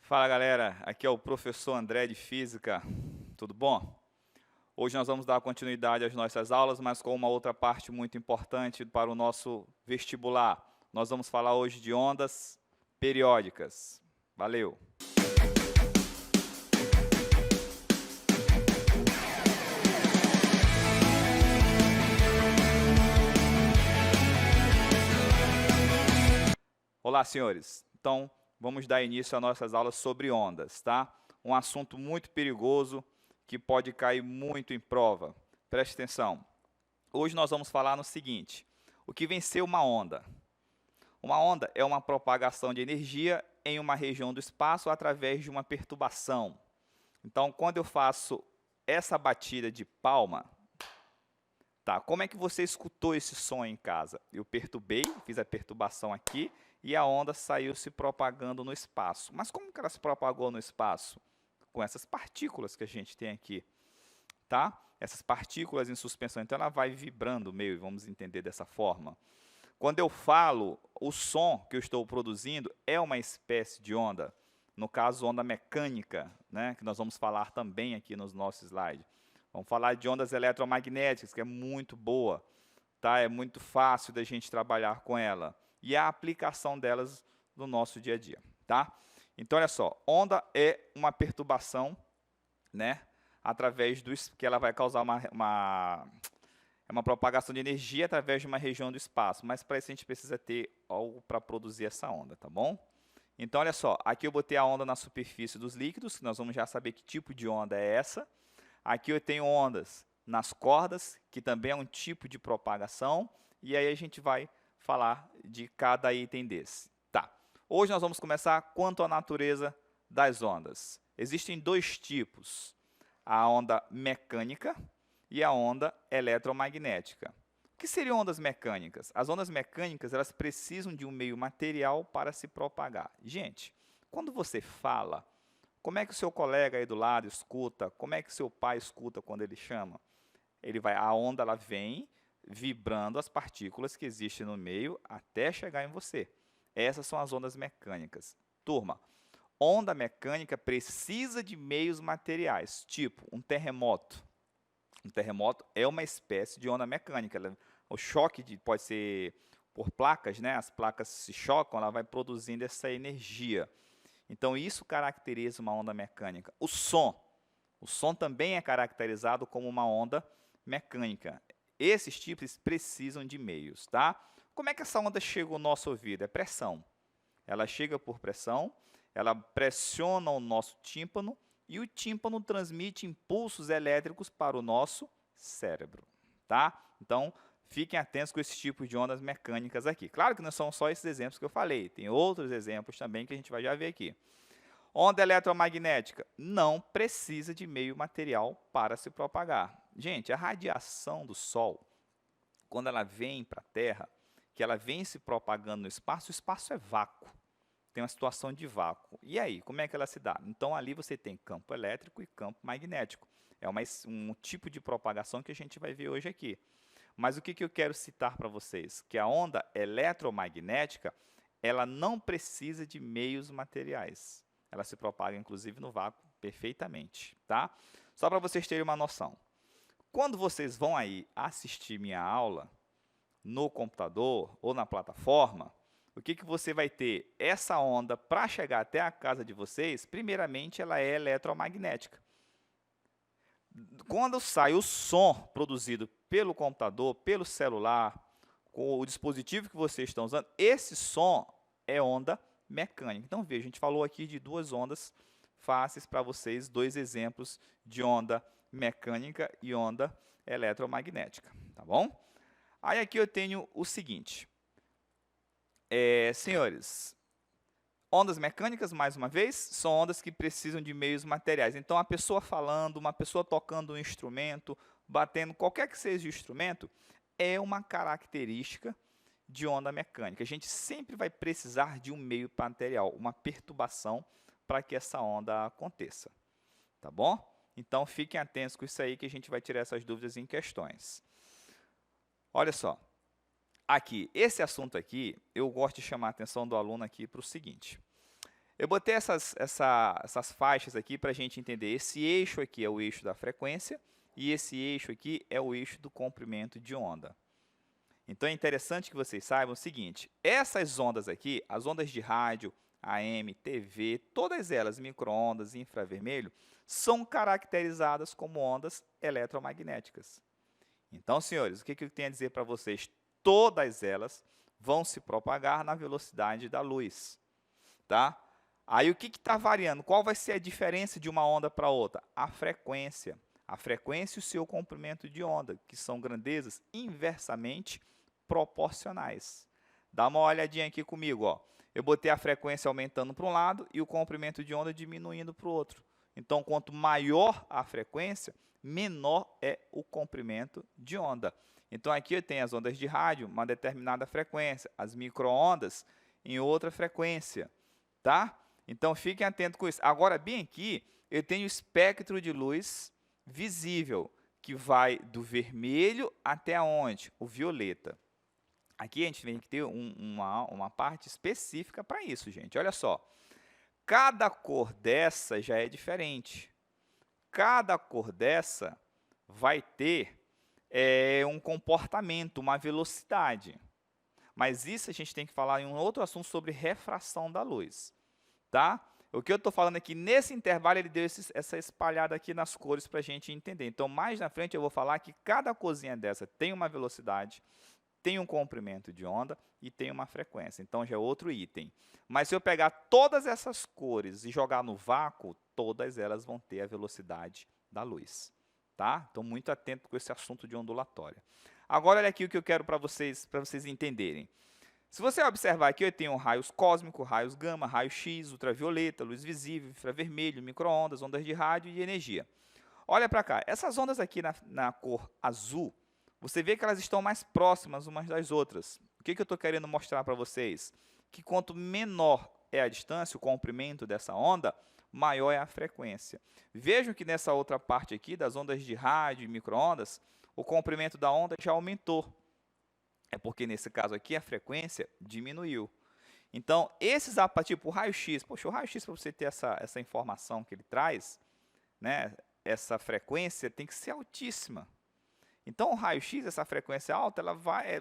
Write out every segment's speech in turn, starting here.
Fala galera, aqui é o professor André de Física, tudo bom? Hoje nós vamos dar continuidade às nossas aulas, mas com uma outra parte muito importante para o nosso vestibular. Nós vamos falar hoje de ondas periódicas. Valeu! Olá, senhores. Então, vamos dar início às nossas aulas sobre ondas, tá? Um assunto muito perigoso que pode cair muito em prova. Preste atenção. Hoje nós vamos falar no seguinte: o que vem ser uma onda? Uma onda é uma propagação de energia em uma região do espaço através de uma perturbação. Então, quando eu faço essa batida de palma, tá? Como é que você escutou esse som em casa? Eu perturbei, fiz a perturbação aqui e a onda saiu se propagando no espaço. Mas como que ela se propagou no espaço? Com essas partículas que a gente tem aqui, tá? Essas partículas em suspensão, então ela vai vibrando meio, vamos entender dessa forma. Quando eu falo, o som que eu estou produzindo é uma espécie de onda, no caso onda mecânica, né, que nós vamos falar também aqui nos nossos slides. Vamos falar de ondas eletromagnéticas, que é muito boa, tá? É muito fácil da gente trabalhar com ela. E a aplicação delas no nosso dia a dia, tá? Então, olha só, onda é uma perturbação, né, através do que ela vai causar uma propagação de energia através de uma região do espaço, mas para isso a gente precisa ter algo para produzir essa onda, tá bom? Então, olha só, aqui eu botei a onda na superfície dos líquidos, que nós vamos já saber que tipo de onda é essa. Aqui eu tenho ondas nas cordas, que também é um tipo de propagação, e aí a gente vai falar de cada item desse. Tá. Hoje nós vamos começar quanto à natureza das ondas. Existem dois tipos, a onda mecânica e a onda eletromagnética. O que seriam ondas mecânicas? As ondas mecânicas, elas precisam de um meio material para se propagar. Gente, quando você fala, como é que o seu colega aí do lado escuta? Como é que seu pai escuta quando ele chama? A onda ela vem vibrando as partículas que existem no meio até chegar em você. Essas são as ondas mecânicas. Turma, onda mecânica precisa de meios materiais, tipo um terremoto. Um terremoto é uma espécie de onda mecânica. O choque pode ser por placas, né? As placas se chocam, ela vai produzindo essa energia. Então, isso caracteriza uma onda mecânica. O som também é caracterizado como uma onda mecânica. Esses tipos precisam de meios, tá? Como é que essa onda chega ao nosso ouvido? É pressão. Ela chega por pressão, ela pressiona o nosso tímpano e o tímpano transmite impulsos elétricos para o nosso cérebro, tá? Então, fiquem atentos com esses tipos de ondas mecânicas aqui. Claro que não são só esses exemplos que eu falei, tem outros exemplos também que a gente vai já ver aqui. Onda eletromagnética não precisa de meio material para se propagar. Gente, a radiação do Sol, quando ela vem para a Terra, que ela vem se propagando no espaço, o espaço é vácuo. Tem uma situação de vácuo. E aí, como é que ela se dá? Então, ali você tem campo elétrico e campo magnético. É um tipo de propagação que a gente vai ver hoje aqui. Mas o que eu quero citar para vocês? Que a onda eletromagnética, ela não precisa de meios materiais. Ela se propaga, inclusive, no vácuo perfeitamente, tá? Só para vocês terem uma noção. Quando vocês vão aí assistir minha aula no computador ou na plataforma, o que você vai ter? Essa onda, para chegar até a casa de vocês, primeiramente, ela é eletromagnética. Quando sai o som produzido pelo computador, pelo celular, com o dispositivo que vocês estão usando, esse som é onda mecânica. Então, veja, a gente falou aqui de duas ondas fáceis para vocês, dois exemplos de onda mecânica e onda eletromagnética, tá bom? Aí aqui eu tenho o seguinte, senhores, ondas mecânicas, mais uma vez, são ondas que precisam de meios materiais. Então, a pessoa falando, uma pessoa tocando um instrumento, batendo, qualquer que seja o instrumento, é uma característica de onda mecânica. A gente sempre vai precisar de um meio material, uma perturbação, para que essa onda aconteça. Tá bom? Então, fiquem atentos com isso aí, que a gente vai tirar essas dúvidas em questões. Olha só. Aqui, esse assunto aqui, eu gosto de chamar a atenção do aluno aqui para o seguinte. Eu botei essas faixas aqui para a gente entender. Esse eixo aqui é o eixo da frequência e esse eixo aqui é o eixo do comprimento de onda. Então, é interessante que vocês saibam o seguinte, essas ondas aqui, as ondas de rádio, AM, TV, todas elas, micro-ondas e infravermelho, são caracterizadas como ondas eletromagnéticas. Então, senhores, o que eu tenho a dizer para vocês? Todas elas vão se propagar na velocidade da luz, tá? Aí, o que está variando? Qual vai ser a diferença de uma onda para outra? A frequência. A frequência e o seu comprimento de onda, que são grandezas inversamente proporcionais. Dá uma olhadinha aqui comigo, ó. Eu botei a frequência aumentando para um lado e o comprimento de onda diminuindo para o outro. Então, quanto maior a frequência, menor é o comprimento de onda. Então, aqui eu tenho as ondas de rádio, uma determinada frequência, as micro-ondas em outra frequência, tá? Então, fiquem atentos com isso. Agora, bem aqui, eu tenho o espectro de luz visível, que vai do vermelho até onde? O violeta. Aqui a gente tem que ter uma parte específica para isso, gente. Olha só, cada cor dessa já é diferente. Cada cor dessa vai ter um comportamento, uma velocidade. Mas isso a gente tem que falar em um outro assunto sobre refração da luz, tá? O que eu estou falando aqui, nesse intervalo, ele deu essa espalhada aqui nas cores para a gente entender. Então, mais na frente, eu vou falar que cada corzinha dessa tem uma velocidade, tem um comprimento de onda e tem uma frequência. Então, já é outro item. Mas se eu pegar todas essas cores e jogar no vácuo, todas elas vão ter a velocidade da luz, tá? Então, muito atento com esse assunto de ondulatória. Agora, olha aqui o que eu quero para vocês entenderem. Se você observar aqui, eu tenho raios cósmicos, raios gama, raio X, ultravioleta, luz visível, infravermelho, micro-ondas, ondas de rádio e energia. Olha para cá, essas ondas aqui na cor azul, você vê que elas estão mais próximas umas das outras. O que eu estou querendo mostrar para vocês? Que quanto menor é a distância, o comprimento dessa onda, maior é a frequência. Vejam que nessa outra parte aqui, das ondas de rádio e micro-ondas, o comprimento da onda já aumentou. É porque, nesse caso aqui, a frequência diminuiu. Então, esses tipo o raio-x, poxa, o raio-x, para você ter essa informação que ele traz, né, essa frequência tem que ser altíssima. Então, o raio-x, essa frequência alta,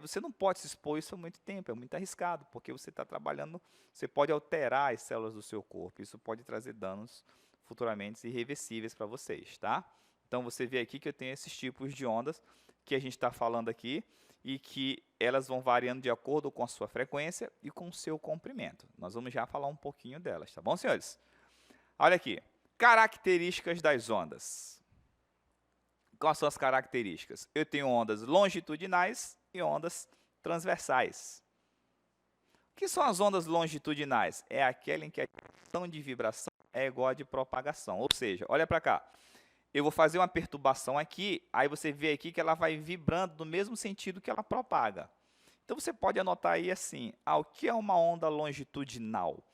você não pode se expor isso há muito tempo, é muito arriscado, porque você está trabalhando, você pode alterar as células do seu corpo, isso pode trazer danos futuramente irreversíveis para vocês, tá? Então, você vê aqui que eu tenho esses tipos de ondas que a gente está falando aqui, e que elas vão variando de acordo com a sua frequência e com o seu comprimento. Nós vamos já falar um pouquinho delas, tá bom, senhores? Olha aqui, características das ondas. Quais são as características? Eu tenho ondas longitudinais e ondas transversais. O que são as ondas longitudinais? É aquela em que a direção de vibração é igual a de propagação. Ou seja, olha para cá. Eu vou fazer uma perturbação aqui, aí você vê aqui que ela vai vibrando no mesmo sentido que ela propaga. Então, você pode anotar aí assim, o que é uma onda longitudinal?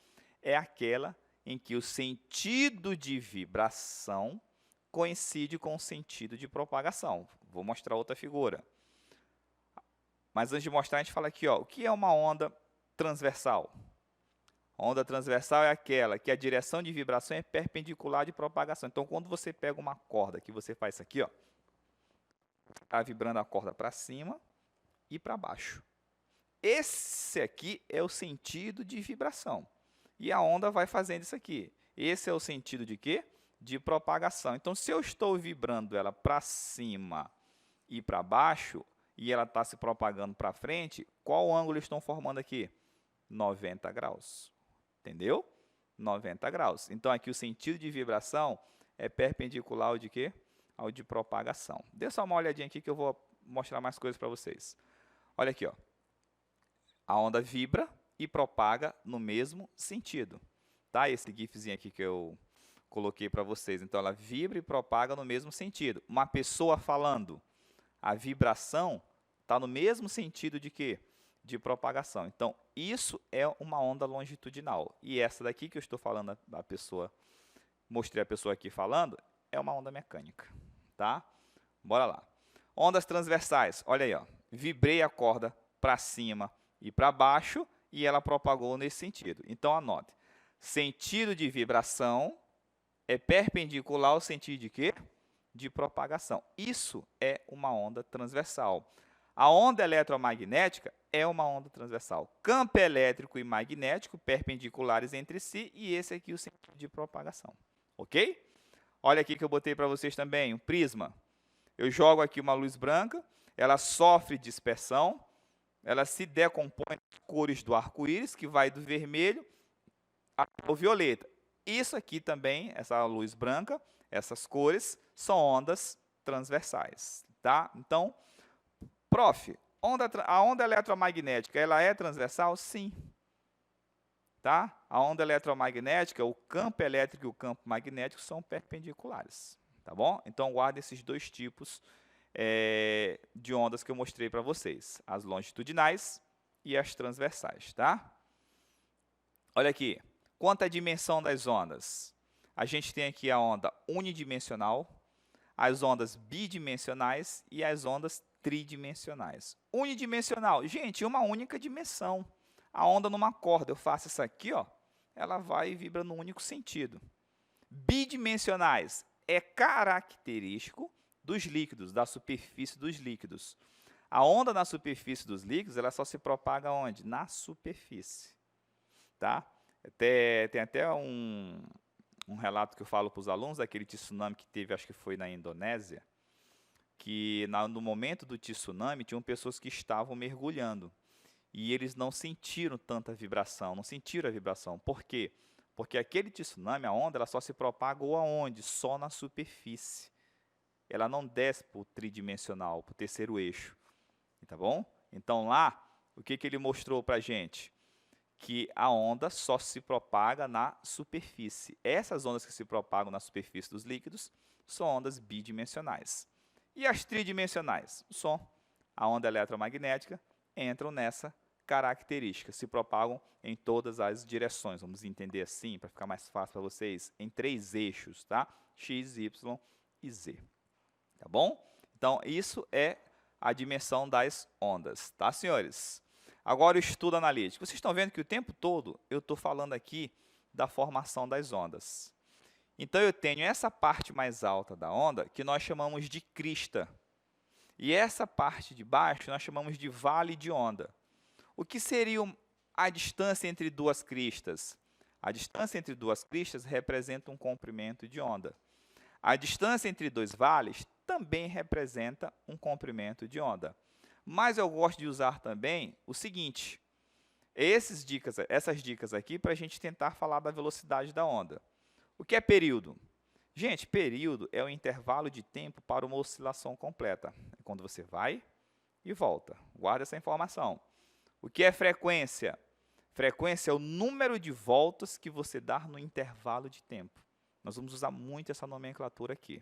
É aquela em que o sentido de vibração coincide com o sentido de propagação. Vou mostrar outra figura. Mas antes de mostrar, a gente fala aqui, o que é uma onda transversal? A onda transversal é aquela que a direção de vibração é perpendicular de propagação. Então, quando você pega uma corda, que você faz isso aqui, está vibrando a corda para cima e para baixo. Esse aqui é o sentido de vibração. E a onda vai fazendo isso aqui. Esse é o sentido de quê? De propagação. Então, se eu estou vibrando ela para cima e para baixo, e ela está se propagando para frente, qual ângulo estão formando aqui? 90 graus. Entendeu? 90 graus. Então, aqui o sentido de vibração é perpendicular ao de quê? Ao de propagação. Dê só uma olhadinha aqui que eu vou mostrar mais coisas para vocês. Olha aqui, a onda vibra e propaga no mesmo sentido. Tá? Esse gifzinho aqui que eu coloquei para vocês. Então, ela vibra e propaga no mesmo sentido. Uma pessoa falando, a vibração está no mesmo sentido de quê? De propagação. Então, isso é uma onda longitudinal. E essa daqui que eu estou falando, a pessoa, mostrei a pessoa aqui falando, é uma onda mecânica. Tá? Bora lá. Ondas transversais. Olha aí, vibrei a corda para cima e para baixo e ela propagou nesse sentido. Então, anote. Sentido de vibração é perpendicular ao sentido de quê? De propagação. Isso é uma onda transversal. A onda eletromagnética é uma onda transversal. Campo elétrico e magnético perpendiculares entre si, e esse aqui é o sentido de propagação. Ok? Olha aqui que eu botei para vocês também, um prisma. Eu jogo aqui uma luz branca, ela sofre dispersão, ela se decompõe nas cores do arco-íris, que vai do vermelho até o violeta. Isso aqui também, essa luz branca, essas cores, são ondas transversais. Tá? Então, prof, a onda eletromagnética, ela é transversal? Sim. Tá? A onda eletromagnética, o campo elétrico e o campo magnético são perpendiculares. Tá bom? Então, guarda esses dois tipos de ondas que eu mostrei para vocês. As longitudinais e as transversais. Tá? Olha aqui. Quanto à dimensão das ondas? A gente tem aqui a onda unidimensional, as ondas bidimensionais e as ondas tridimensionais. Unidimensional, gente, uma única dimensão. A onda numa corda, eu faço isso aqui, ó, ela vai e vibra no único sentido. Bidimensionais é característico dos líquidos, da superfície dos líquidos. A onda na superfície dos líquidos, ela só se propaga onde? Na superfície. Tá? Tem até um relato que eu falo para os alunos, daquele tsunami que teve, acho que foi na Indonésia, que no momento do tsunami, tinham pessoas que estavam mergulhando, e eles não sentiram tanta vibração, não sentiram a vibração. Por quê? Porque aquele tsunami, a onda, ela só se propagou aonde? Só na superfície. Ela não desce para o tridimensional, para o terceiro eixo. Tá bom? Então, lá, o que ele mostrou para a gente? Que a onda só se propaga na superfície. Essas ondas que se propagam na superfície dos líquidos são ondas bidimensionais. E as tridimensionais? O som, a onda eletromagnética, entram nessa característica, se propagam em todas as direções. Vamos entender assim, para ficar mais fácil para vocês, em 3 eixos, tá? X, Y e Z. Tá bom? Então, isso é a dimensão das ondas, tá, senhores? Agora, o estudo analítico. Vocês estão vendo que o tempo todo eu estou falando aqui da formação das ondas. Então, eu tenho essa parte mais alta da onda, que nós chamamos de crista. E essa parte de baixo, nós chamamos de vale de onda. O que seria a distância entre duas cristas? A distância entre duas cristas representa um comprimento de onda. A distância entre dois vales também representa um comprimento de onda. Mas eu gosto de usar também o seguinte, essas dicas aqui para a gente tentar falar da velocidade da onda. O que é período? Gente, período é o intervalo de tempo para uma oscilação completa. É quando você vai e volta. Guarda essa informação. O que é frequência? Frequência é o número de voltas que você dá no intervalo de tempo. Nós vamos usar muito essa nomenclatura aqui.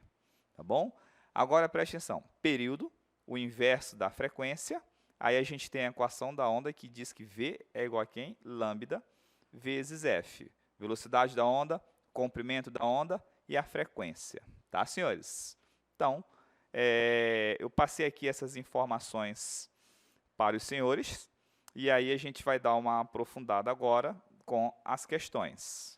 Tá bom? Agora, preste atenção. Período, o inverso da frequência. Aí a gente tem a equação da onda que diz que V é igual a quem? Lambda vezes F. Velocidade da onda, comprimento da onda e a frequência. Tá, senhores? Então, eu passei aqui essas informações para os senhores. E aí a gente vai dar uma aprofundada agora com as questões.